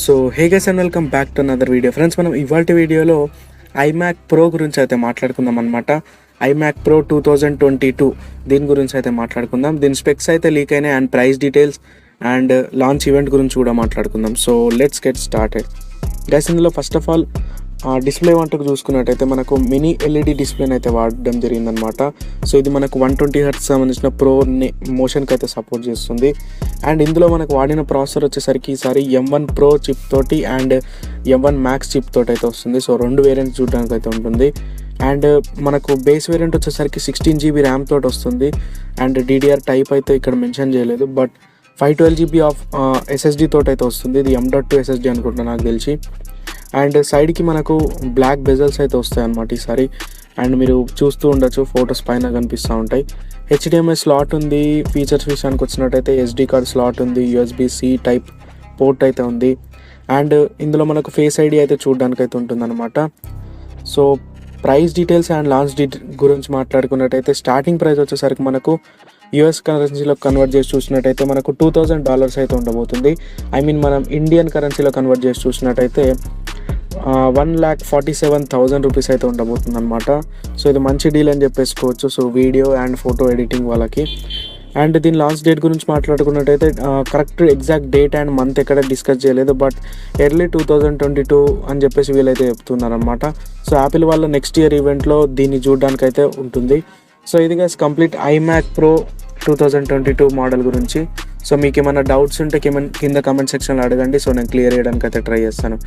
So hey guys and welcome back to another video friends. మనం ఇవాల్టి వీడియోలో iMac pro గురించి అయితే మాట్లాడుకుందాం అనమాట. ఐమ్యాక్ ప్రో 2022 దీని గురించి అయితే మాట్లాడుకుందాం. దీని స్పెక్స్ అయితే లీక్ అయినాయి and price details and launch event గురించి కూడా మాట్లాడుకుందాం. So let's get started guys. ఇందులో ఫస్ట్ ఆఫ్ ఆల్ డిస్ప్లే వంటకు చూసుకున్నట్టయితే మనకు మినీ ఎల్ఈడి డిస్ప్లేని అయితే వాడడం జరిగిందనమాట. సో ఇది మనకు 120 హెర్ట్జ్ సంబంధించిన ప్రో మోషన్కి అయితే సపోర్ట్ చేస్తుంది. అండ్ ఇందులో మనకు వాడిన ప్రాసెసర్ వచ్చేసరికి ఈసారి M1 ప్రో చిప్ తోటి అండ్ M1 మ్యాక్స్ చిప్ తోటి అయితే వస్తుంది. సో రెండు వేరియంట్స్ చూడడానికి అయితే ఉంటుంది. అండ్ మనకు బేస్ వేరియంట్ వచ్చేసరికి 16 GB ర్యామ్ తోటి వస్తుంది. అండ్ DDR టైప్ అయితే ఇక్కడ మెన్షన్ చేయలేదు, బట్ 512 GB ఆఫ్ SSD తోటి అయితే వస్తుంది. ఇది M.2 SSD అనుకుంటున్నాను నాకు తెలిసి. అండ్ సైడ్కి మనకు బ్లాక్ బెజల్స్ అయితే వస్తాయి అన్నమాట ఈసారి. అండ్ మీరు చూస్తూ ఉండొచ్చు, ఫొటోస్ పైన కనిపిస్తూ ఉంటాయి. HDMI స్లాట్ ఉంది. ఫీచర్స్ విషయానికి వచ్చినట్టయితే SD కార్డ్ స్లాట్ ఉంది, USB-C టైప్ పోర్ట్ అయితే ఉంది. అండ్ ఇందులో మనకు ఫేస్ ID అయితే చూడడానికి అయితే ఉంటుందన్నమాట. So price details and launch గురించి మాట్లాడుకున్నట్టయితే స్టార్టింగ్ ప్రైస్ వచ్చేసరికి మనకు US కరెన్సీలో కన్వర్ట్ చేసి చూసినట్టయితే మనకు $2,000 అయితే ఉండబోతుంది. మనం ఇండియన్ కరెన్సీలో కన్వర్ట్ చేసి చూసినట్టయితే 1,47,000 రూపీస్ అయితే ఉండబోతుంది అనమాట. సో ఇది మంచి డీల్ అని చెప్పేసుకోవచ్చు. So video and photo editing వాళ్ళకి. అండ్ దీని లాంచ్ డేట్ గురించి మాట్లాడుకున్నట్టయితే correct exact date and month ఎక్కడ డిస్కస్ చేయలేదు, బట్ ఎర్లీ 2022 అని చెప్పేసి వీళ్ళైతే చెప్తున్నారు అనమాట. సో యాపిల్ వాళ్ళ నెక్స్ట్ ఇయర్ ఈవెంట్లో దీన్ని చూడడానికి అయితే ఉంటుంది. సో ఇది guys complete iMac pro 2022 model గురించి. సో మీకు ఏమైనా డౌట్స్ ఉంటే కింద కామెంట్ సెక్షన్లో అడగండి. సో నేను క్లియర్ చేయడానికి అయితే ట్రై చేస్తాను.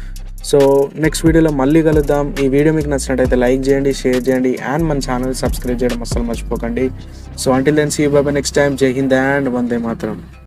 సో నెక్స్ట్ వీడియోలో మళ్ళీ కలుద్దాం. ఈ వీడియో మీకు నచ్చినట్టయితే లైక్ చేయండి, షేర్ చేయండి అండ్ మన ఛానల్ సబ్స్క్రైబ్ చేయడం అస్సలు మర్చిపోకండి. So until then see you bye next time. జై హింద్ అండ్ వందే మాతరం.